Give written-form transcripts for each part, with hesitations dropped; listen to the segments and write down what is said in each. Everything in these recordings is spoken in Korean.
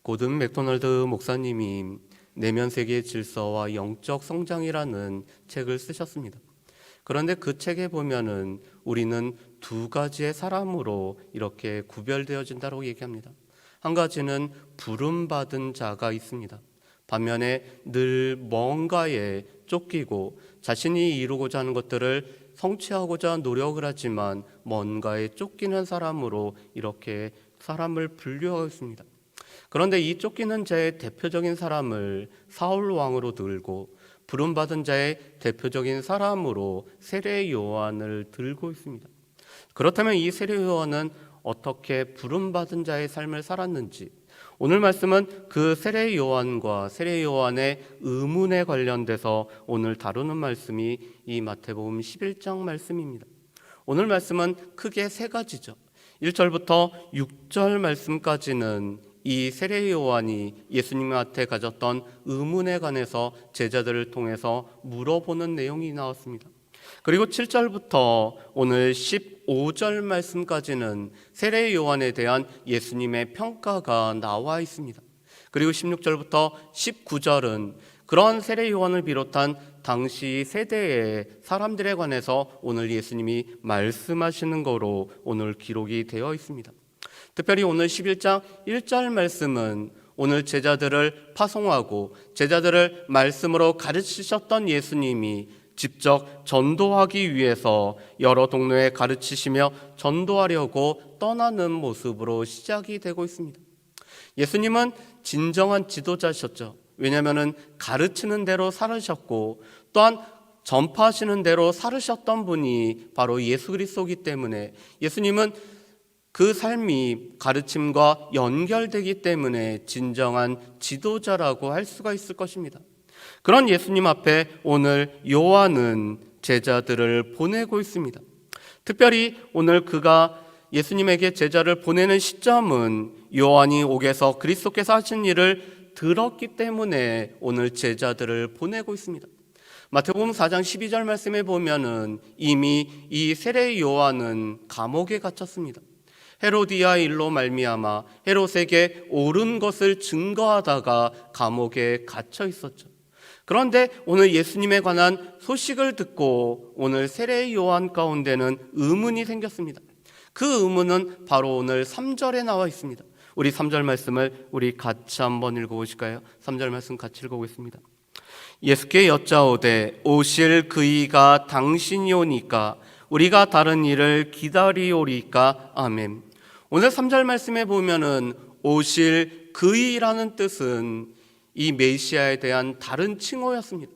고든 맥도날드 목사님이 내면 세계의 질서와 영적 성장이라는 책을 쓰셨습니다. 그런데 그 책에 보면은 우리는 두 가지의 사람으로 이렇게 구별되어진다고 얘기합니다. 한 가지는 부름받은 자가 있습니다. 반면에 늘 뭔가에 쫓기고 자신이 이루고자 하는 것들을 성취하고자 노력을 하지만 뭔가에 쫓기는 사람으로 이렇게 사람을 분류하고 있습니다. 그런데 이 쫓기는 자의 대표적인 사람을 사울 왕으로 들고 부름받은 자의 대표적인 사람으로 세례 요한을 들고 있습니다. 그렇다면 이 세례 요한은 어떻게 부름받은 자의 삶을 살았는지, 오늘 말씀은 그 세례 요한과 세례 요한의 의문에 관련돼서 오늘 다루는 말씀이 이 마태복음 11장 말씀입니다. 오늘 말씀은 크게 세 가지죠. 1절부터 6절 말씀까지는 이 세례 요한이 예수님한테 가졌던 의문에 관해서 제자들을 통해서 물어보는 내용이 나왔습니다. 그리고 7절부터 오늘 15절 말씀까지는 세례 요한에 대한 예수님의 평가가 나와 있습니다. 그리고 16절부터 19절은 그런 세례 요한을 비롯한 당시 세대의 사람들에 관해서 오늘 예수님이 말씀하시는 거로 오늘 기록이 되어 있습니다. 특별히 오늘 11장 1절 말씀은 오늘 제자들을 파송하고 제자들을 말씀으로 가르치셨던 예수님이 직접 전도하기 위해서 여러 동네에 가르치시며 전도하려고 떠나는 모습으로 시작이 되고 있습니다. 예수님은 진정한 지도자셨죠. 왜냐하면 가르치는 대로 살으셨고 또한 전파하시는 대로 살으셨던 분이 바로 예수 그리스도이기 때문에 예수님은 그 삶이 가르침과 연결되기 때문에 진정한 지도자라고 할 수가 있을 것입니다. 그런 예수님 앞에 오늘 요한은 제자들을 보내고 있습니다. 특별히 오늘 그가 예수님에게 제자를 보내는 시점은 요한이 옥에서 그리스도께서 하신 일을 들었기 때문에 오늘 제자들을 보내고 있습니다. 마태복음 4장 12절 말씀에 보면은 이미 이 세례 요한은 감옥에 갇혔습니다. 헤로디아 일로 말미암아 헤롯에게 옳은 것을 증거하다가 감옥에 갇혀 있었죠. 그런데 오늘 예수님에 관한 소식을 듣고 오늘 세례 요한 가운데는 의문이 생겼습니다. 그 의문은 바로 오늘 3절에 나와 있습니다. 우리 3절 말씀을 우리 같이 한번 읽어보실까요? 3절 말씀 같이 읽어보겠습니다. 예수께 여짜오되 오실 그이가 당신이오니까 우리가 다른 일을 기다리오리까. 아멘. 오늘 3절 말씀에 보면은 오실 그이라는 뜻은 이 메시아에 대한 다른 칭호였습니다.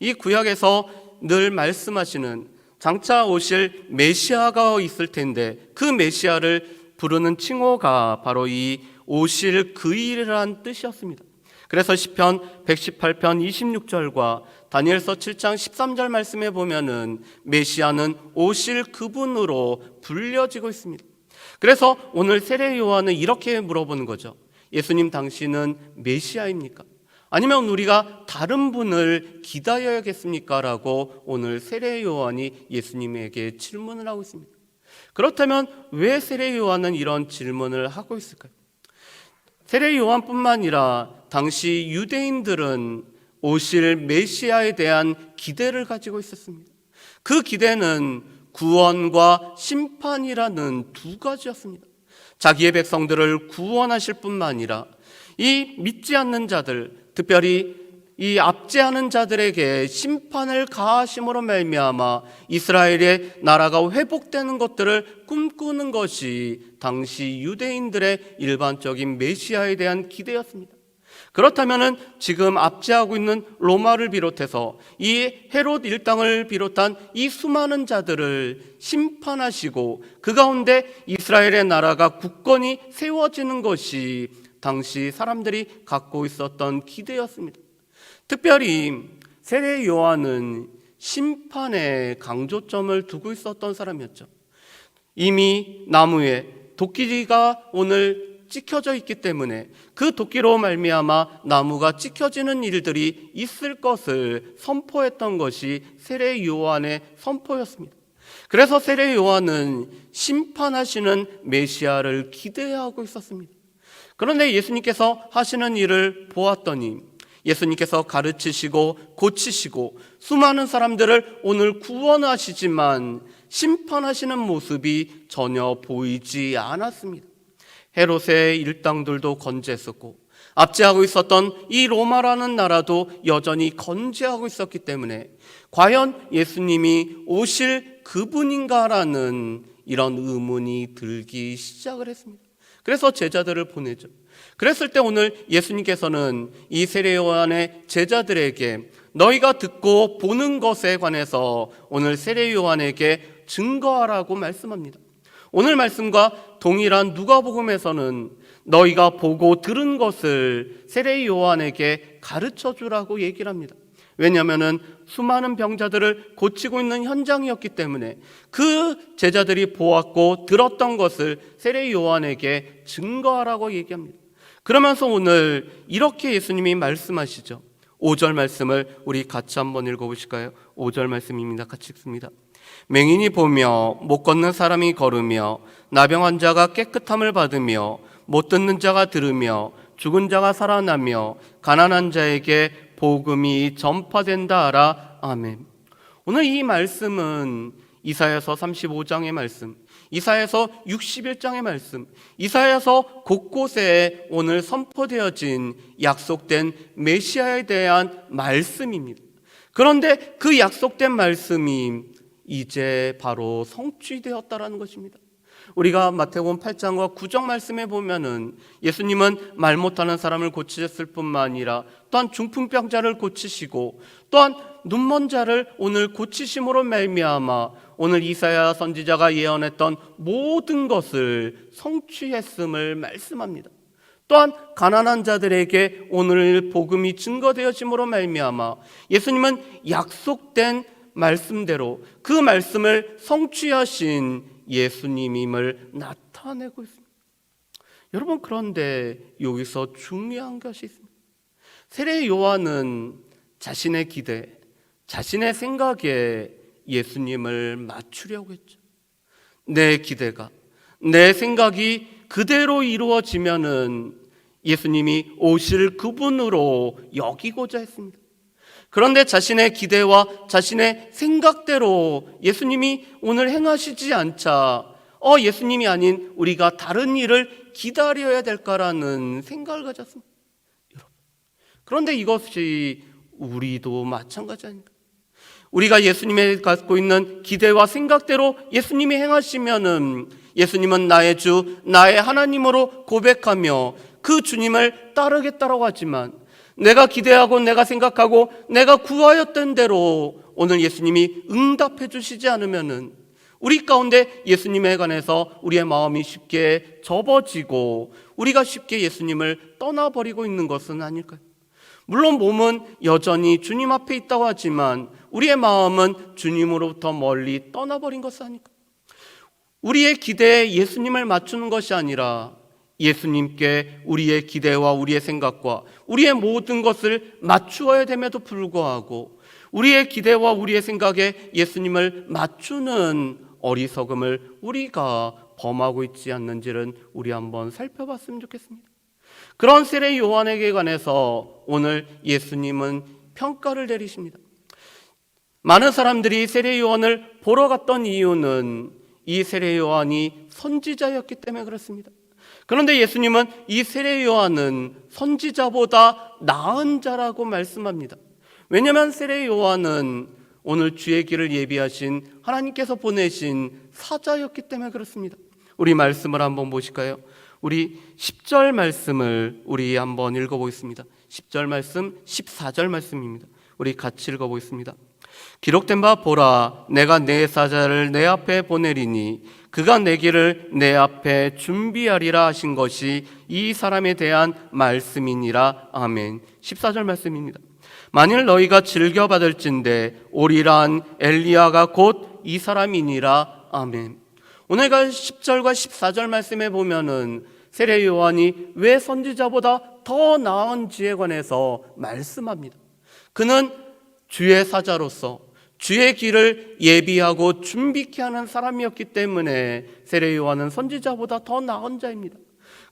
이 구약에서 늘 말씀하시는 장차 오실 메시아가 있을 텐데 그 메시아를 부르는 칭호가 바로 이 오실 그이라는 뜻이었습니다. 그래서 시편 118편 26절과 다니엘서 7장 13절 말씀에 보면은 메시아는 오실 그분으로 불려지고 있습니다. 그래서 오늘 세례 요한은 이렇게 물어보는 거죠. 예수님 당신은 메시아입니까? 아니면 우리가 다른 분을 기다려야겠습니까? 라고 오늘 세례 요한이 예수님에게 질문을 하고 있습니다. 그렇다면 왜 세례 요한은 이런 질문을 하고 있을까요? 세례 요한뿐만 아니라 당시 유대인들은 오실 메시아에 대한 기대를 가지고 있었습니다. 그 기대는 구원과 심판이라는 두 가지였습니다. 자기의 백성들을 구원하실 뿐만 아니라 이 믿지 않는 자들, 특별히 이 압제하는 자들에게 심판을 가하심으로 말미암아 이스라엘의 나라가 회복되는 것들을 꿈꾸는 것이 당시 유대인들의 일반적인 메시아에 대한 기대였습니다. 그렇다면 지금 압제하고 있는 로마를 비롯해서 이 헤롯 일당을 비롯한 이 수많은 자들을 심판하시고 그 가운데 이스라엘의 나라가 굳건히 세워지는 것이 당시 사람들이 갖고 있었던 기대였습니다. 특별히 세례 요한은 심판에 강조점을 두고 있었던 사람이었죠. 이미 나무에 도끼가 오늘 찍혀져 있기 때문에 그 도끼로 말미암아 나무가 찍혀지는 일들이 있을 것을 선포했던 것이 세례 요한의 선포였습니다. 그래서 세례 요한은 심판하시는 메시아를 기대하고 있었습니다. 그런데 예수님께서 하시는 일을 보았더니 예수님께서 가르치시고 고치시고 수많은 사람들을 오늘 구원하시지만 심판하시는 모습이 전혀 보이지 않았습니다. 헤롯의 일당들도 건재했었고 압제하고 있었던 이 로마라는 나라도 여전히 건재하고 있었기 때문에 과연 예수님이 오실 그분인가라는 이런 의문이 들기 시작을 했습니다. 그래서 제자들을 보내죠. 그랬을 때 오늘 예수님께서는 이 세례 요한의 제자들에게 너희가 듣고 보는 것에 관해서 오늘 세례 요한에게 증거하라고 말씀합니다. 오늘 말씀과 동일한 누가복음에서는 너희가 보고 들은 것을 세례 요한에게 가르쳐 주라고 얘기를 합니다. 왜냐하면 수많은 병자들을 고치고 있는 현장이었기 때문에 그 제자들이 보았고 들었던 것을 세례 요한에게 증거하라고 얘기합니다. 그러면서 오늘 이렇게 예수님이 말씀하시죠. 5절 말씀을 우리 같이 한번 읽어보실까요? 5절 말씀입니다. 같이 읽습니다. 맹인이 보며 못 걷는 사람이 걸으며 나병 환자가 깨끗함을 받으며 못 듣는 자가 들으며 죽은 자가 살아나며 가난한 자에게 복음이 전파된다 하라. 아멘. 오늘 이 말씀은 이사야서 35장의 말씀, 이사야서 61장의 말씀, 이사야서 곳곳에 오늘 선포되어진 약속된 메시아에 대한 말씀입니다. 그런데 그 약속된 말씀이 이제 바로 성취되었다라는 것입니다. 우리가 마태복음 8장과 9장 말씀에 보면은 예수님은 말 못하는 사람을 고치셨을 뿐만 아니라 또한 중풍병자를 고치시고 또한 눈먼 자를 오늘 고치심으로 말미암아 오늘 이사야 선지자가 예언했던 모든 것을 성취했음을 말씀합니다. 또한 가난한 자들에게 오늘 복음이 증거되어짐으로 말미암아 예수님은 약속된 말씀대로 그 말씀을 성취하신 예수님임을 나타내고 있습니다. 여러분, 그런데 여기서 중요한 것이 있습니다. 세례 요한은 자신의 기대, 자신의 생각에 예수님을 맞추려고 했죠. 내 기대가, 내 생각이 그대로 이루어지면은 예수님이 오실 그분으로 여기고자 했습니다. 그런데 자신의 기대와 자신의 생각대로 예수님이 오늘 행하시지 않자 예수님이 아닌 우리가 다른 일을 기다려야 될까라는 생각을 가졌습니다. 여러분, 그런데 이것이 우리도 마찬가지 아닙니까? 우리가 예수님에 갖고 있는 기대와 생각대로 예수님이 행하시면은 예수님은 나의 주, 나의 하나님으로 고백하며 그 주님을 따르겠다라고 하지만 내가 기대하고 내가 생각하고 내가 구하였던 대로 오늘 예수님이 응답해 주시지 않으면은 우리 가운데 예수님에 관해서 우리의 마음이 쉽게 접어지고 우리가 쉽게 예수님을 떠나버리고 있는 것은 아닐까요? 물론 몸은 여전히 주님 앞에 있다고 하지만 우리의 마음은 주님으로부터 멀리 떠나버린 것은 아닐까요? 우리의 기대에 예수님을 맞추는 것이 아니라 예수님께 우리의 기대와 우리의 생각과 우리의 모든 것을 맞추어야 됨에도 불구하고 우리의 기대와 우리의 생각에 예수님을 맞추는 어리석음을 우리가 범하고 있지 않는지를 우리 한번 살펴봤으면 좋겠습니다. 그런 세례 요한에게 관해서 오늘 예수님은 평가를 내리십니다. 많은 사람들이 세례 요한을 보러 갔던 이유는 이 세례 요한이 선지자였기 때문에 그렇습니다. 그런데 예수님은 이 세례 요한은 선지자보다 나은 자라고 말씀합니다. 왜냐하면 세례 요한은 오늘 주의 길을 예비하신 하나님께서 보내신 사자였기 때문에 그렇습니다. 우리 말씀을 한번 보실까요? 우리 10절 말씀을 우리 한번 읽어보겠습니다. 10절 말씀, 14절 말씀입니다. 우리 같이 읽어보겠습니다. 기록된 바 보라, 내가 내 사자를 내 앞에 보내리니 그가 내 길을 내 앞에 준비하리라 하신 것이 이 사람에 대한 말씀이니라. 아멘. 14절 말씀입니다. 만일 너희가 즐겨받을진대 오리란 엘리야가 곧 이 사람이니라. 아멘. 오늘가 10절과 14절 말씀에 보면은 세례 요한이 왜 선지자보다 더 나은지에 관해서 말씀합니다. 그는 주의 사자로서 주의 길을 예비하고 준비케 하는 사람이었기 때문에 세례 요한은 선지자보다 더 나은 자입니다.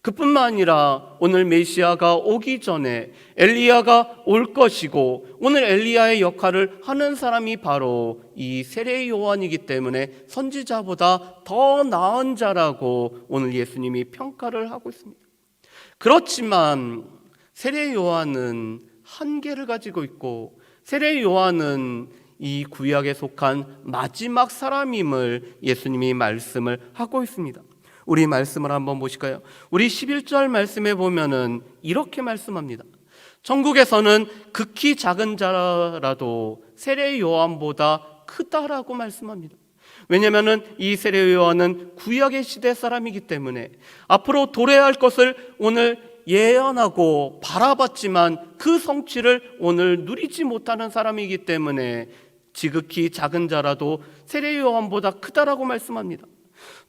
그뿐만 아니라 오늘 메시아가 오기 전에 엘리야가 올 것이고, 오늘 엘리야의 역할을 하는 사람이 바로 이 세례 요한이기 때문에 선지자보다 더 나은 자라고 오늘 예수님이 평가를 하고 있습니다. 그렇지만 세례 요한은 한계를 가지고 있고, 세례 요한은 이 구약에 속한 마지막 사람임을 예수님이 말씀을 하고 있습니다. 우리 말씀을 한번 보실까요? 우리 11절 말씀에 보면은 이렇게 말씀합니다. 천국에서는 극히 작은 자라도 세례 요한보다 크다라고 말씀합니다. 왜냐하면 이 세례 요한은 구약의 시대 사람이기 때문에 앞으로 도래할 것을 오늘 예언하고 바라봤지만 그 성취를 오늘 누리지 못하는 사람이기 때문에 지극히 작은 자라도 세례 요한보다 크다라고 말씀합니다.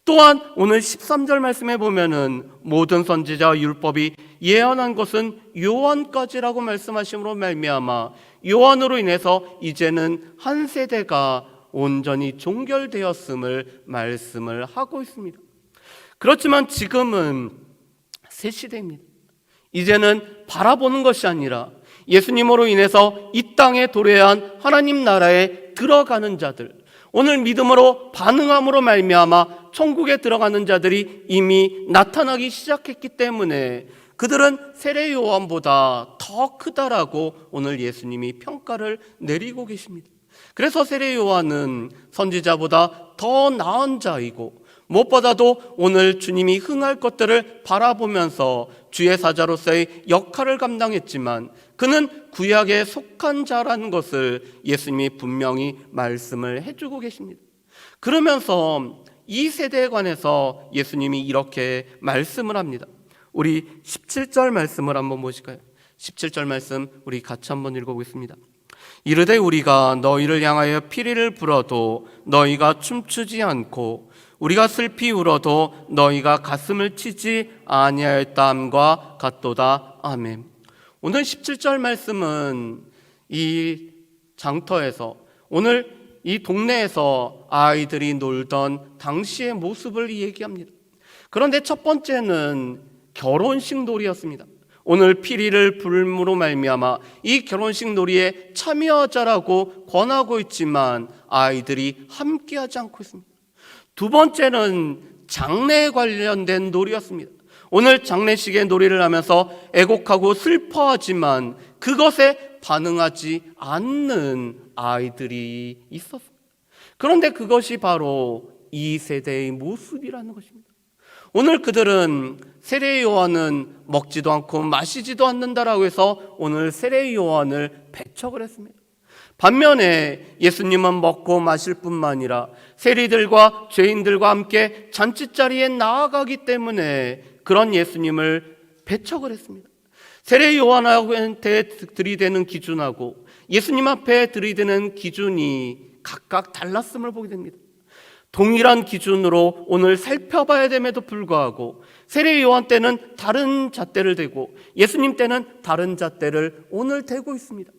또한 오늘 13절 말씀에 보면은 모든 선지자와 율법이 예언한 것은 요한까지라고 말씀하심으로 말미암아 요한으로 인해서 이제는 한 세대가 온전히 종결되었음을 말씀을 하고 있습니다. 그렇지만 지금은 새 시대입니다. 이제는 바라보는 것이 아니라 예수님으로 인해서 이 땅에 도래한 하나님 나라에 들어가는 자들, 오늘 믿음으로 반응함으로 말미암아 천국에 들어가는 자들이 이미 나타나기 시작했기 때문에 그들은 세례 요한보다 더 크다라고 오늘 예수님이 평가를 내리고 계십니다. 그래서 세례 요한은 선지자보다 더 나은 자이고, 무엇보다도 오늘 주님이 흥할 것들을 바라보면서 주의 사자로서의 역할을 감당했지만 그는 구약에 속한 자라는 것을 예수님이 분명히 말씀을 해주고 계십니다. 그러면서 이 세대에 관해서 예수님이 이렇게 말씀을 합니다. 우리 17절 말씀을 한번 보실까요? 17절 말씀 우리 같이 한번 읽어보겠습니다. 이르되 우리가 너희를 향하여 피리를 불어도 너희가 춤추지 않고 우리가 슬피 울어도 너희가 가슴을 치지 아니하였다함과 같도다. 아멘. 오늘 17절 말씀은 이 장터에서, 오늘 이 동네에서 아이들이 놀던 당시의 모습을 얘기합니다. 그런데 첫 번째는 결혼식 놀이였습니다. 오늘 피리를 불므로 말미암아 이 결혼식 놀이에 참여하자라고 권하고 있지만 아이들이 함께하지 않고 있습니다. 두 번째는 장래에 관련된 놀이였습니다. 오늘 장례식의 놀이를 하면서 애곡하고 슬퍼하지만 그것에 반응하지 않는 아이들이 있었습니다. 그런데 그것이 바로 이 세대의 모습이라는 것입니다. 오늘 그들은 세례 요한은 먹지도 않고 마시지도 않는다라고 해서 오늘 세례 요한을 배척을 했습니다. 반면에 예수님은 먹고 마실 뿐만 아니라 세리들과 죄인들과 함께 잔치자리에 나아가기 때문에 그런 예수님을 배척을 했습니다. 세례 요한한테 들이대는 기준하고 예수님 앞에 들이대는 기준이 각각 달랐음을 보게 됩니다. 동일한 기준으로 오늘 살펴봐야 됨에도 불구하고 세례 요한 때는 다른 잣대를 대고 예수님 때는 다른 잣대를 오늘 대고 있습니다.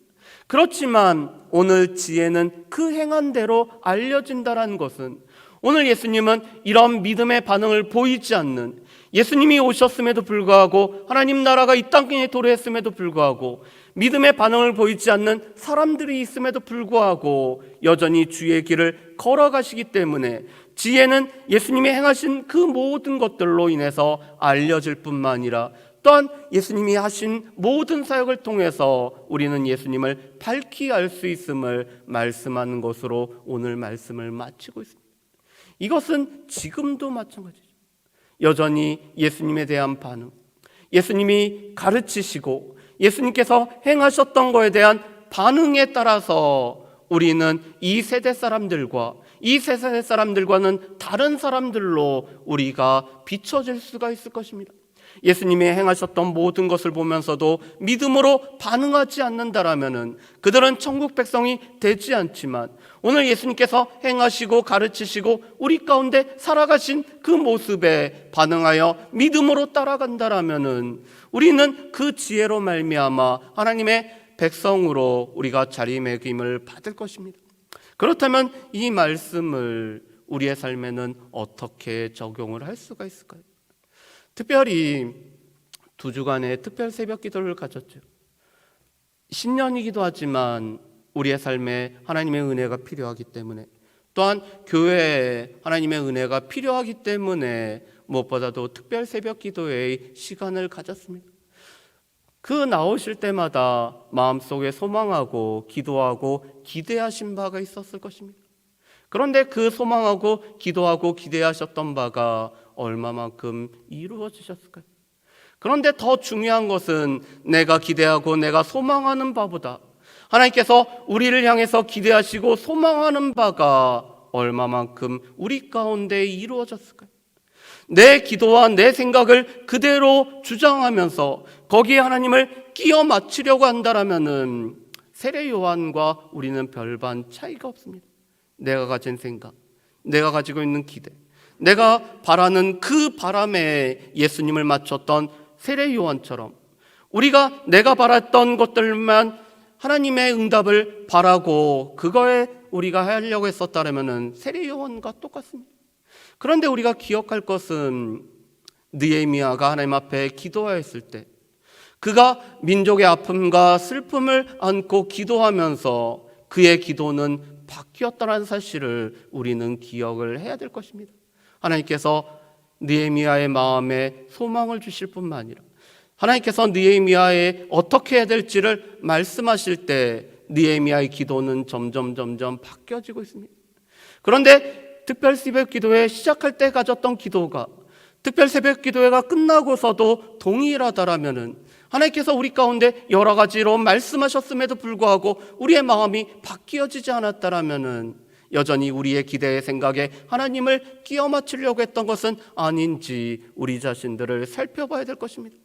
그렇지만 오늘 지혜는 그 행한 대로 알려진다는 것은, 오늘 예수님은 이런 믿음의 반응을 보이지 않는, 예수님이 오셨음에도 불구하고 하나님 나라가 이 땅에 도래했음에도 불구하고 믿음의 반응을 보이지 않는 사람들이 있음에도 불구하고 여전히 주의 길을 걸어가시기 때문에 지혜는 예수님이 행하신 그 모든 것들로 인해서 알려질 뿐만 아니라 또한 예수님이 하신 모든 사역을 통해서 우리는 예수님을 밝히 알 수 있음을 말씀하는 것으로 오늘 말씀을 마치고 있습니다. 이것은 지금도 마찬가지죠. 여전히 예수님에 대한 반응, 예수님이 가르치시고 예수님께서 행하셨던 것에 대한 반응에 따라서 우리는 이 세대 사람들과 이 세대 사람들과는 다른 사람들로 우리가 비춰질 수가 있을 것입니다. 예수님이 행하셨던 모든 것을 보면서도 믿음으로 반응하지 않는다라면은 그들은 천국 백성이 되지 않지만, 오늘 예수님께서 행하시고 가르치시고 우리 가운데 살아가신 그 모습에 반응하여 믿음으로 따라간다라면은 우리는 그 지혜로 말미암아 하나님의 백성으로 우리가 자리매김을 받을 것입니다. 그렇다면 이 말씀을 우리의 삶에는 어떻게 적용을 할 수가 있을까요? 특별히 2주간의 특별 새벽 기도를 가졌죠. 신년이기도 하지만 우리의 삶에 하나님의 은혜가 필요하기 때문에, 또한 교회에 하나님의 은혜가 필요하기 때문에 무엇보다도 특별 새벽 기도의 시간을 가졌습니다. 그 나오실 때마다 마음속에 소망하고 기도하고 기대하신 바가 있었을 것입니다. 그런데 그 소망하고 기도하고 기대하셨던 바가 얼마만큼 이루어지셨을까요? 그런데 더 중요한 것은 내가 기대하고 내가 소망하는 바보다 하나님께서 우리를 향해서 기대하시고 소망하는 바가 얼마만큼 우리 가운데 이루어졌을까요? 내 기도와 내 생각을 그대로 주장하면서 거기에 하나님을 끼워 맞추려고 한다라면은 세례 요한과 우리는 별반 차이가 없습니다. 내가 가진 생각, 내가 가지고 있는 기대, 내가 바라는 그 바람에 예수님을 맞췄던 세례 요한처럼 우리가 내가 바랐던 것들만 하나님의 응답을 바라고 그거에 우리가 하려고 했었다면 세례 요한과 똑같습니다. 그런데 우리가 기억할 것은 느헤미야가 하나님 앞에 기도하였을 때 그가 민족의 아픔과 슬픔을 안고 기도하면서 그의 기도는 바뀌었다는 사실을 우리는 기억을 해야 될 것입니다. 하나님께서 느헤미야의 마음에 소망을 주실 뿐만 아니라 하나님께서 느헤미야에 어떻게 해야 될지를 말씀하실 때 느헤미야의 기도는 점점 바뀌어지고 있습니다. 그런데 특별 새벽 기도회 시작할 때 가졌던 기도가 특별 새벽 기도회가 끝나고서도 동일하다라면은 하나님께서 우리 가운데 여러 가지로 말씀하셨음에도 불구하고 우리의 마음이 바뀌어지지 않았다라면은 여전히 우리의 기대의 생각에 하나님을 끼워 맞추려고 했던 것은 아닌지 우리 자신들을 살펴봐야 될 것입니다.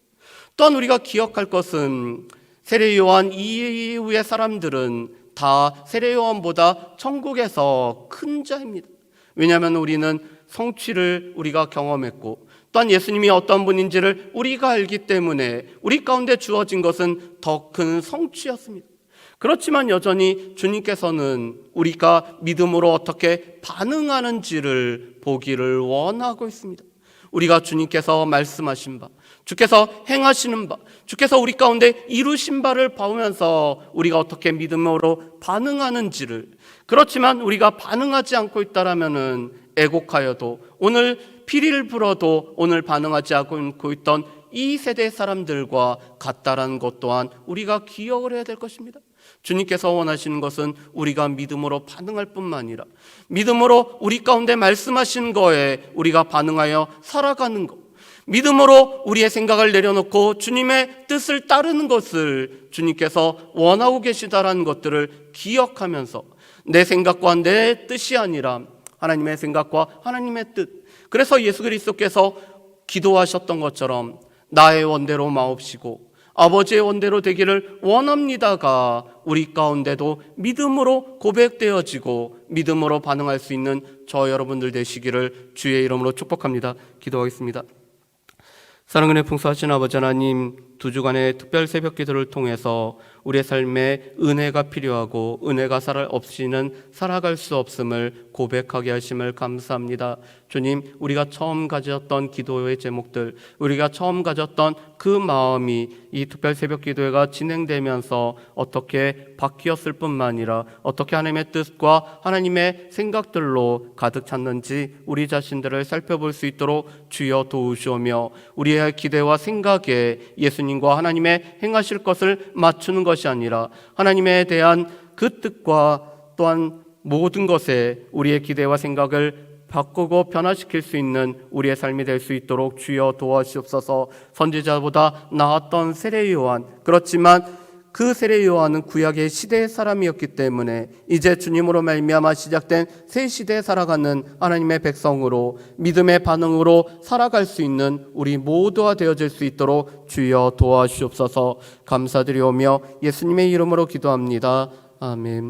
또한 우리가 기억할 것은 세례 요한 이후의 사람들은 다 세례 요한보다 천국에서 큰 자입니다. 왜냐하면 우리는 성취를 우리가 경험했고 또한 예수님이 어떤 분인지를 우리가 알기 때문에 우리 가운데 주어진 것은 더 큰 성취였습니다. 그렇지만 여전히 주님께서는 우리가 믿음으로 어떻게 반응하는지를 보기를 원하고 있습니다. 우리가 주님께서 말씀하신 바, 주께서 행하시는 바, 주께서 우리 가운데 이루신 바를 보면서 우리가 어떻게 믿음으로 반응하는지를, 그렇지만 우리가 반응하지 않고 있다라면은 애곡하여도 오늘 피리를 불어도 오늘 반응하지 않고 있던 이 세대 사람들과 같다라는 것 또한 우리가 기억을 해야 될 것입니다. 주님께서 원하시는 것은 우리가 믿음으로 반응할 뿐만 아니라 믿음으로 우리 가운데 말씀하신 거에 우리가 반응하여 살아가는 것, 믿음으로 우리의 생각을 내려놓고 주님의 뜻을 따르는 것을 주님께서 원하고 계시다라는 것들을 기억하면서 내 생각과 내 뜻이 아니라 하나님의 생각과 하나님의 뜻, 그래서 예수 그리스도께서 기도하셨던 것처럼 나의 원대로 마옵시고 아버지의 원대로 되기를 원합니다가 우리 가운데도 믿음으로 고백되어지고 믿음으로 반응할 수 있는 저 여러분들 되시기를 주의 이름으로 축복합니다. 기도하겠습니다. 사랑은혜 풍성하신 아버지 하나님, 2주간의 특별 새벽 기도를 통해서 우리의 삶에 은혜가 필요하고 은혜가 없이는 살아갈 수 없음을 고백하게 하심을 감사합니다. 주님, 우리가 처음 가졌던 기도의 제목들, 우리가 처음 가졌던 그 마음이 이 특별 새벽 기도회가 진행되면서 어떻게 바뀌었을 뿐만 아니라 어떻게 하나님의 뜻과 하나님의 생각들로 가득 찼는지 우리 자신들을 살펴볼 수 있도록 주여 도우시오며 우리의 기대와 생각에 예수님과 하나님의 행하실 것을 맞추는 것이 아니라 하나님에 대한 그 뜻과 또한 모든 것에 우리의 기대와 생각을 바꾸고 변화시킬 수 있는 우리의 삶이 될 수 있도록 주여 도와주옵소서. 선지자보다 나았던 세례 요한, 그렇지만 그 세례 요한은 구약의 시대의 사람이었기 때문에 이제 주님으로 말미암아 시작된 새 시대에 살아가는 하나님의 백성으로 믿음의 반응으로 살아갈 수 있는 우리 모두가 되어질 수 있도록 주여 도와주옵소서. 감사드리오며 예수님의 이름으로 기도합니다. 아멘.